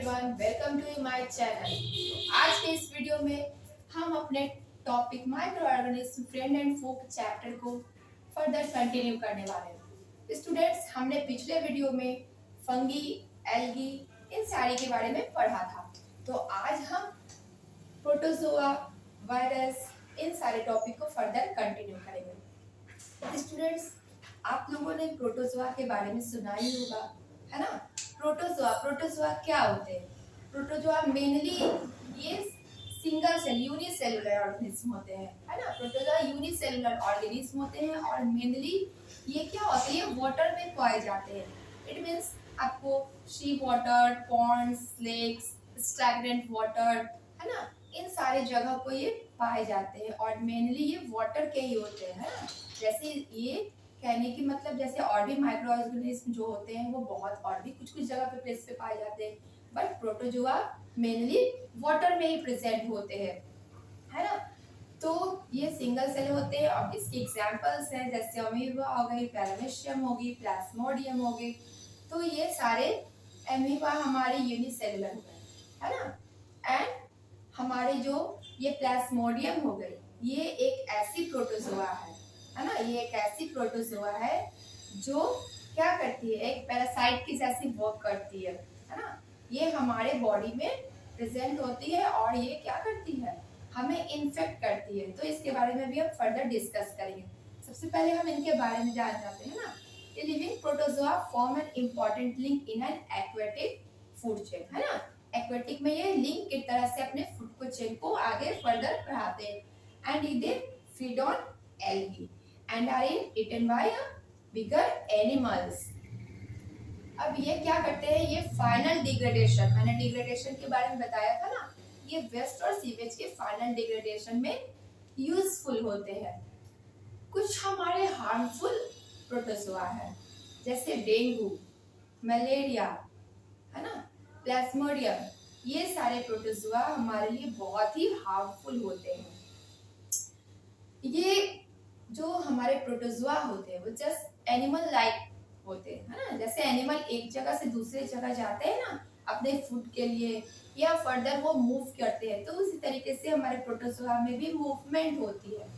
Everyone, welcome to my channel. आज के इस वीडियो में हम अपने topic microorganism friend and food chapter को फर्दर कंटिन्यू करने वाले हैं। स्टूडेंट्स, हमने पिछले वीडियो में फंगी, एल्गी इन सारी के बारे में पढ़ा था। तो आज हम प्रोटोजोआ, वायरस इन सारे टॉपिक को फर्दर कंटिन्यू करेंगे। स्टूडेंट्स, आप लोगों ने प्रोटोजोआ के बारे में सुना ही होगा, है ना। प्रोटोजोआ क्या होते हैं? प्रोटोजोआ मेनली ये सिंगल सेल यूनिसेलुलर ऑर्गेनिज्म होते हैं, है ना। प्रोटोजोआ यूनिसेलुलर ऑर्गेनिज्म होते हैं और मेनली ये क्या होते हैं, वाटर में पाए जाते हैं। इट मींस आपको see water, ponds, lakes, stagnant water, है ना, इन सारे जगह को ये पाए जाते हैं और मेनली ये वाटर के ही होते हैं, है ना। जैसे ये कहने की मतलब जैसे और भी माइक्रो ऑर्गेनिज्म जो होते हैं वो बहुत और भी कुछ कुछ जगह पे प्लेस पे पाए जाते हैं, बट प्रोटोजोआ मेनली वाटर में ही प्रेजेंट होते हैं, है ना। तो ये सिंगल सेल होते हैं और इसके एग्जांपल्स हैं जैसे अमीबा हो गई, पैरामीशियम होगी, प्लाज्मोडियम हो गई। तो ये सारे अमीबा हमारे यूनिसेलुलर हो गए, है ना। एंड हमारे जो ये प्लाज्मोडियम हो गई, ये एक ऐसी प्रोटोजोआ है ना। ये एक ऐसी प्रोटोजोआ है जो क्या करती है, एक पैरासाइट की जैसी वर्क करती है ना। ये हमारे बॉडी में प्रेजेंट होती है और ये क्या करती है, हमें इन्फेक्ट करती है। तो इसके बारे में भी हम फर्दर डिस्कस करेंगे। सबसे पहले हम इनके बारे में जान जाते हैं ना। ये living protozoa form an important link in an aquatic food chain, है ना। एक्वेटिक में ये लिंक की तरह से अपने फूड को चेन को आगे फर्दर बढ़ाते हैं and they feed on algae and are eaten by a bigger animals। अब ये क्या करते हैं, ये फाइनल डिग्रेडेशन, मैंने डिग्रेडेशन के बारे में बताया था ना, ये वेस्ट और सीवेज के फाइनल डिग्रेडेशन में यूजफुल होते हैं। कुछ हमारे हार्मफुल प्रोटोजोआ है जैसे डेंगू, मलेरिया, है ना, प्लाज्मोडियम। ये सारे प्रोटोजोआ हमारे लिए बहुत ही हार्मफुल होते हैं। ये जो हमारे प्रोटोजोआ होते हैं वो जस्ट एनिमल लाइक होते हैं, है ना। जैसे एनिमल एक जगह से दूसरी जगह जाते हैं ना अपने फूड के लिए या फर्दर वो मूव करते हैं, तो उसी तरीके से हमारे प्रोटोजोआ में भी मूवमेंट होती है।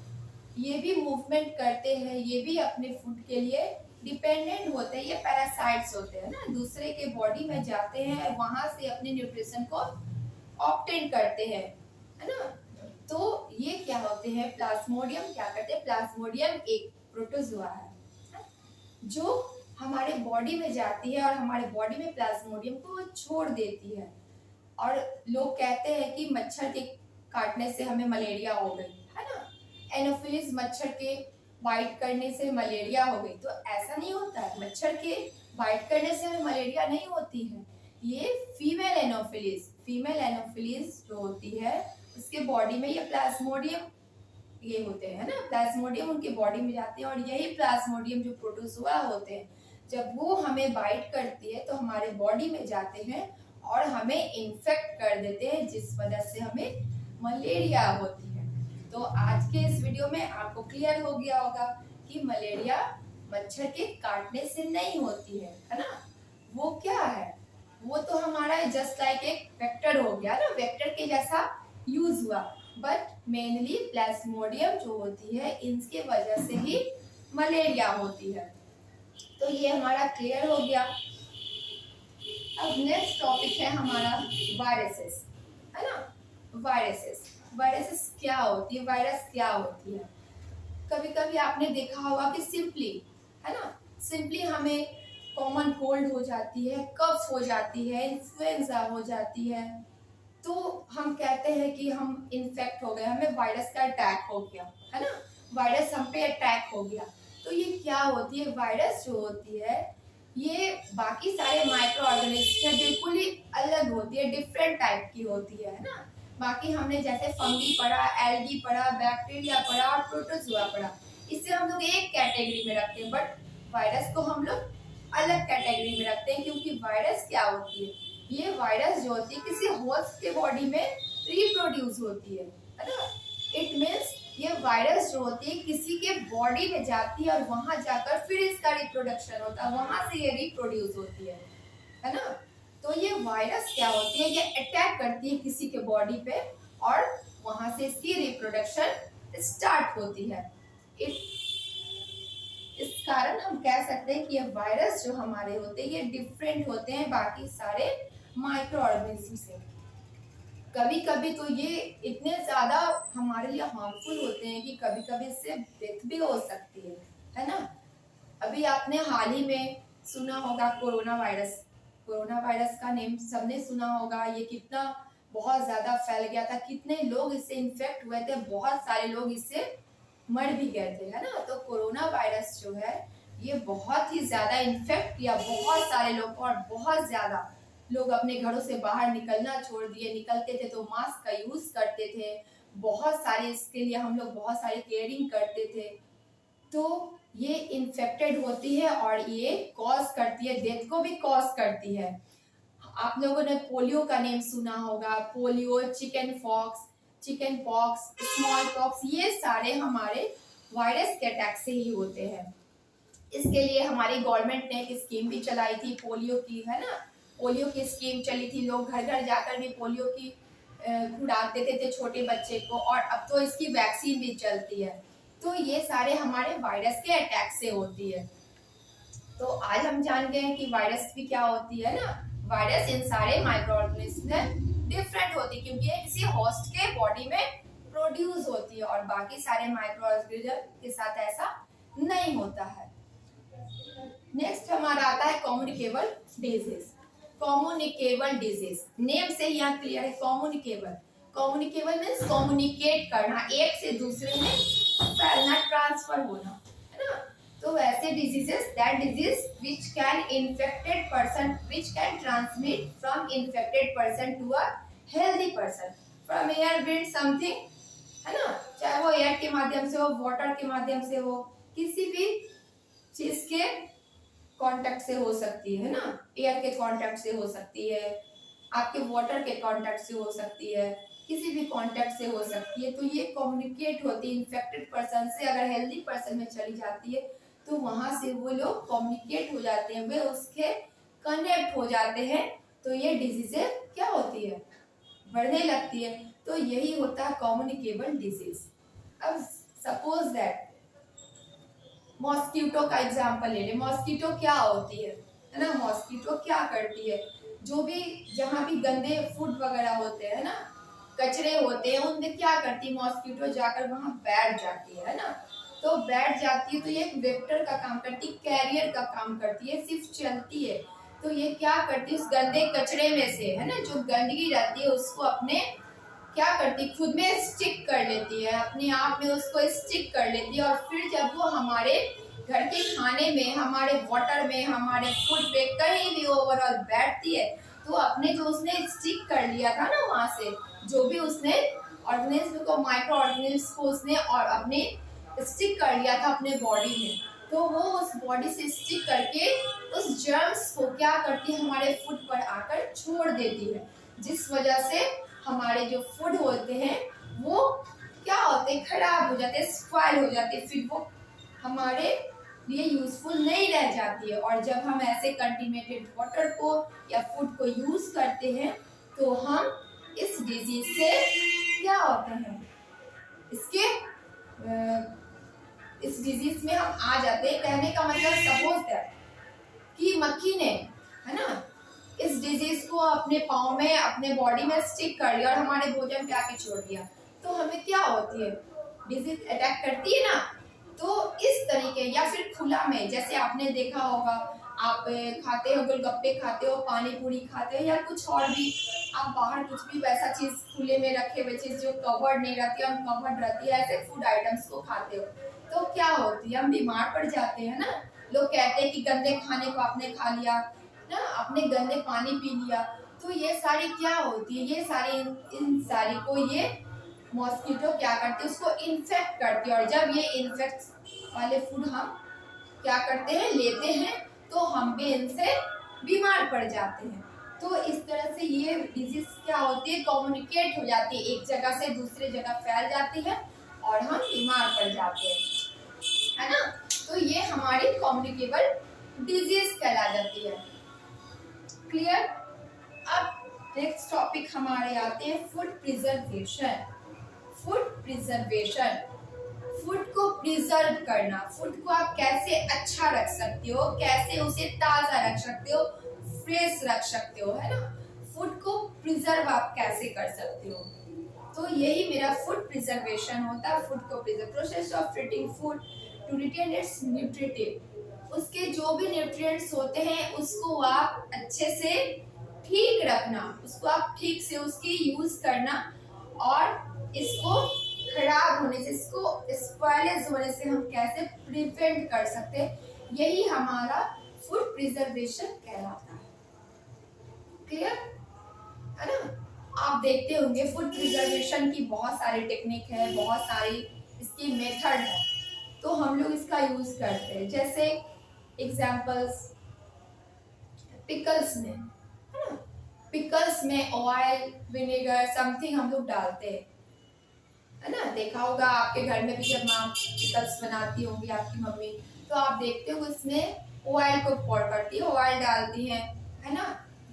ये भी मूवमेंट करते हैं, ये भी अपने फूड के लिए डिपेंडेंट होते हैं। ये पैरासाइट्स होते हैं ना, दूसरे के बॉडी में जाते हैं, वहां से अपने न्यूट्रिशन को ऑब्टेन करते हैं, है ना। तो ये क्या होते हैं, प्लाज्मोडियम क्या करते हैं, प्लाज्मोडियम एक प्रोटोजोआ है जो हमारे बॉडी में जाती है और हमारे बॉडी में प्लाज्मोडियम को छोड़ देती है। और लोग कहते हैं कि मच्छर के काटने से हमें मलेरिया हो गई, है ना। एनोफिलिस मच्छर के बाइट करने से मलेरिया हो गई, तो ऐसा नहीं होता है। मच्छर के बाइट करने से हमें मलेरिया नहीं होती है। ये फीमेल एनोफिलिस जो होती है उसके बॉडी में ये प्लाज्मोडियम ये होते हैं ना, प्लाज्मोडियम उनके बॉडी में जाते हैं और यही प्लाज्मोडियम जो प्रोटोजोआ होते हैं जब वो हमें बाइट करती है तो हमारे बॉडी में जाते हैं और हमें इन्फेक्ट कर देते हैं, जिस वजह से हमें मलेरिया होती है। तो आज के इस वीडियो में आपको क्लियर हो गया होगा कि मलेरिया मच्छर के काटने से नहीं होती है ना। वो क्या है, वो तो हमारा जस्ट लाइक एक वेक्टर हो गया ना, वेक्टर के जैसा यूज हुआ, बट मेनली प्लाज्मोडियम जो होती है इनके वजह से ही मलेरिया होती है। तो ये हमारा क्लियर हो गया। अब नेक्स्ट टॉपिक है हमारा वायरसेस, है ना। वायरसेस क्या होती है, वायरस क्या होती है। कभी कभी आपने देखा होगा कि सिंपली, है ना, सिंपली हमें कॉमन कोल्ड हो जाती है, कफ हो जाती है, इन्फ्लुएंजा हो जाती है, तो हम कहते हैं कि हम इन्फेक्ट हो गए, हमें वायरस का अटैक हो गया, है ना, वायरस हम पे अटैक हो गया। तो ये क्या होती है, वायरस जो होती है ये बाकी सारे माइक्रो ऑर्गेनिज्म से बिल्कुल ही अलग होती है, डिफरेंट टाइप की होती है ना। बाकी हमने जैसे फंगी पढ़ा, एल्गी पढ़ा, बैक्टीरिया पढ़ा और प्रोटोजोआ पढ़ा, इससे हम लोग एक कैटेगरी में रखते हैं, बट वायरस को हम लोग अलग कैटेगरी में रखते हैं। क्योंकि वायरस क्या होती है, ये वायरस जो होती है किसी होस्ट के बॉडी में रिप्रोड्यूस होती है ना। इट मींस ये वायरस जो होती है किसी के बॉडी में जाती है और वहां जाकर फिर इसका रिप्रोडक्शन होता है, वहां से ये रिप्रोड्यूस होती है ना। तो ये वायरस क्या होती है, ये अटैक करती है किसी के बॉडी पे और वहां से इसकी रिप्रोडक्शन स्टार्ट होती है। इस कारण हम कह सकते हैं कि ये वायरस जो हमारे होते हैं ये डिफरेंट होते हैं बाकी सारे माइक्रो ऑर्गेनिज्म से। कभी कभी तो ये इतने ज्यादा हमारे लिए हार्मफुल होते हैं कि कभी कभी इससे डेथ भी हो सकती है ना। अभी आपने हाल ही में सुना होगा कोरोना वायरस। कोरोना वायरस का नेम सबने सुना होगा। ये कितना बहुत ज्यादा फैल गया था, कितने लोग इससे इन्फेक्ट हुए थे, बहुत सारे लोग इससे मर भी गए थे, है ना। तो कोरोना वायरस जो है ये बहुत ही ज्यादा इन्फेक्ट किया बहुत सारे लोग को, और बहुत ज्यादा लोग अपने घरों से बाहर निकलना छोड़ दिए। निकलते थे तो मास्क का यूज करते थे, बहुत सारे इसके लिए हम लोग बहुत सारी केयरिंग करते थे। तो ये इन्फेक्टेड होती है और ये कॉज करती है, डेथ को भी कॉज करती है। आप लोगों ने पोलियो का नेम सुना होगा। Polio, chicken pox, small pox, ये सारे हमारे वायरस के अटैक से ही होते हैं। इसके लिए हमारी गवर्नमेंट ने एक स्कीम भी चलाई थी पोलियो की, है ना। पोलियो की स्कीम चली थी, लोग घर घर जाकर भी पोलियो की खुराक देते थे छोटे बच्चे को, और अब तो इसकी वैक्सीन भी चलती है। तो ये सारे हमारे वायरस के अटैक से होती है। तो आज हम जान गए हैं कि वायरस भी क्या होती है ना। वायरस इन सारे माइक्रो ऑर्गेनिज्म में डिफरेंट होती है क्योंकि ये किसी होस्ट के बॉडी में प्रोड्यूस होती है और बाकी सारे माइक्रो ऑर्गेनिज्म के साथ ऐसा नहीं होता है। नेक्स्ट हमारा आता है communicable disease. Communicable disease name से यहाँ क्लियर है। कम्युनिकेबल मीन्स कम्युनिकेट करना, एक से दूसरे में फैलना, ट्रांसफर होना, है ना। तो वैसे diseases, that disease which can infected person, which can transmit from infected person to a healthy person from air, breath, something, है ना। चाहे वो एयर के माध्यम से हो, वाटर के माध्यम से हो, किसी भी चीज के कांटेक्ट से हो सकती है ना। एयर के कांटेक्ट से हो सकती है, आपके वाटर के कांटेक्ट से हो सकती है, किसी भी कांटेक्ट से हो सकती है। तो ये कम्युनिकेट होती है इन्फेक्टेड पर्सन से, अगर हेल्दी पर्सन में चली जाती है तो वहां से वो लोग कम्युनिकेट हो जाते हैं, वे उसके कनेक्ट हो जाते हैं। तो ये डिजीजेस क्या होती है, बढ़ने लगती है। तो यही होता है कम्युनिकेबल डिजीज। अब सपोज दैट मॉस्किटो का एग्जांपल ले ले। मॉस्किटो क्या होती है ना। मॉस्किटो क्या करती है, जो भी जहाँ भी गंदे फूड वगैरह होते हैं ना, कचरे होते हैं, उनमें क्या करती है मॉस्किटो, जाकर वहां बैठ जाती है ना। तो बैठ जाती है तो ये एक वेक्टर का काम करती है, कैरियर का काम करती है, सिर्फ चलती है। तो ये क्या करती है, उस गंदे कचरे में से, है ना, जो गंदगी रहती है उसको अपने क्या करती, खुद में स्टिक कर लेती है, अपने आप में उसको स्टिक कर लेती है। और फिर जब वो हमारे घर के खाने में, हमारे वाटर में, हमारे फूड पे कहीं भी ओवरऑल बैठती है, तो अपने जो उसने स्टिक कर लिया था ना वहां से, जो भी उसने ऑर्गेनिज्म को, माइक्रो ऑर्गेनिज्म को उसने और अपने स्टिक कर लिया था अपने बॉडी में, तो वो उस बॉडी से स्टिक करके उस जर्म्स को क्या करती है, हमारे फूड पर आकर छोड़ देती है, जिस वजह से हमारे जो फूड होते हैं वो क्या होते हैं, खराब हो जाते हैं, स्पॉइल हो जाते हैं, फिर वो हमारे लिए यूजफुल नहीं रह जाती है। और जब हम ऐसे कंटिन्यूटेड वाटर को या फूड को यूज करते हैं तो हम इस डिजीज से क्या होते हैं, इसके इस डिजीज में हम आ जाते हैं। कहने का मतलब सपोज दैट कि मक्खी ने, है ना, इस डिजीज को अपने पाँव में, अपने बॉडी में स्टिक कर लिया और हमारे भोजन पे आके छोड़ दिया, तो हमें क्या होती है, डिजीज अटैक करती है ना। तो इस तरीके, या फिर खुला में, जैसे आपने देखा होगा, आप खाते हो, गोलगप्पे खाते हो, पानी पूरी खाते हो, या कुछ और भी, आप बाहर कुछ भी वैसा चीज खुले में रखे हुए चीज जो कवर्ड नहीं रहती है, अनकवर्ड रहती है, ऐसे फूड आइटम्स को खाते हो, तो क्या होती है, हम बीमार पड़ जाते हैं ना। लोग कहते हैं कि गंदे खाने को आपने खा लिया ना, आपने गंदे पानी पी लिया। तो ये सारी क्या होती है, ये सारी इन सारी को ये मॉस्किटो क्या करती है, उसको इन्फेक्ट करती है। और जब ये इन्फेक्ट वाले फूड हम क्या करते हैं, लेते हैं, तो हम भी इनसे बीमार पड़ जाते हैं। तो इस तरह से ये डिजीज क्या होती है, कम्युनिकेट हो जाती है, एक जगह से दूसरे जगह फैल जाती है और हम बीमार पड़ जाते हैं, है ना। तो ये हमारी कम्युनिकेबल डिजीज कहला जाती है। क्लियर। नेक्स्ट टॉपिक हमारे आते हैं food preservation. Food preservation, food को प्रिजर्व करना, फूड को आप कैसे अच्छा रख सकते हो, कैसे उसे ताजा रख सकते हो, फ्रेश रख सकते हो, है ना। फूड को प्रिजर्व आप कैसे कर सकते हो, तो यही मेरा फूड प्रिजर्वेशन होता है। फूड को preserve, process of treating food to retain its nutritive, उसके जो भी न्यूट्रिएंट्स होते हैं उसको आप अच्छे से ठीक रखना, उसको आप ठीक से उसकी यूज करना और इसको खराब होने से, इसको स्पॉइलेज होने से हम कैसे प्रिवेंट कर सकते हैं, यही हमारा फूड प्रिजर्वेशन कहलाता है। क्लियर है ना। आप देखते होंगे फूड प्रिजर्वेशन की बहुत सारी टेक्निक है, बहुत सारी इसकी मेथड है, तो हम लोग इसका यूज करते हैं। जैसे एग्जांपल्स पिकल्स में, है ना, पिकल्स में ऑयल, विनेगर समथिंग हम लोग डालते हैं, है ना। देखा होगा आपके घर में भी जब माँ पिकल्स बनाती होंगी आपकी मम्मी, तो आप देखते हो उसमें ऑयल को पोर करती है, ऑयल डालती है ना,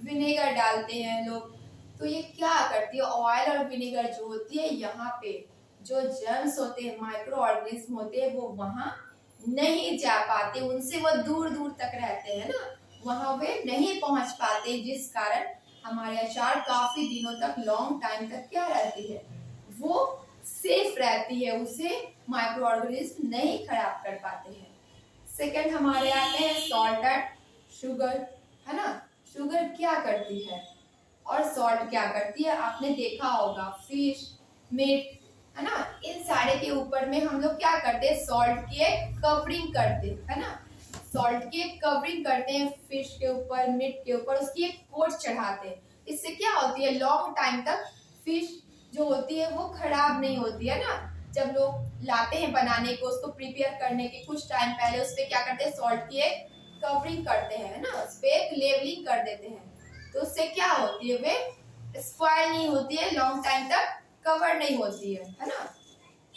विनेगर डालते हैं लोग। तो ये क्या करती है, ऑयल और विनेगर जो होती है, यहाँ पे जो जर्म्स होते हैं, माइक्रो ऑर्गेनिज्म होते हैं, वो वहाँ नहीं जा पाते, उनसे वो दूर दूर तक रहते हैं ना, वहाँ वे नहीं पहुंच पाते, जिस कारण हमारे अचार काफी दिनों तक, लॉन्ग टाइम तक क्या रहती है, वो सेफ रहती है, उसे माइक्रो ऑर्गेनिज्म नहीं खराब कर पाते हैं। सेकंड हमारे आते हैं सॉल्ट एंड शुगर, है ना। शुगर क्या करती है और सॉल्ट क्या करती है, आपने देखा होगा फिश, मीट, है ना, इन सारे के ऊपर में हम लोग क्या करते हैं, सॉल्ट की एक कवरिंग करते हैं, है ना। सॉल्ट की एक कवरिंग करते हैं फिश के ऊपर, मीट के ऊपर, उसकी एक कोट चढ़ाते हैं। इससे क्या होती है, लॉन्ग टाइम तक फिश जो होती है वो खराब नहीं होती है ना। जब लोग लाते हैं बनाने को, उसको प्रिपेयर करने के कुछ टाइम पहले उस पर क्या करते हैं, सॉल्ट की एक कवरिंग करते हैं, है ना, उस पर एक लेवलिंग कर देते हैं। तो उससे क्या होती है, वे स्पॉइल नहीं होती है, लॉन्ग टाइम तक कवर नहीं होती है ना।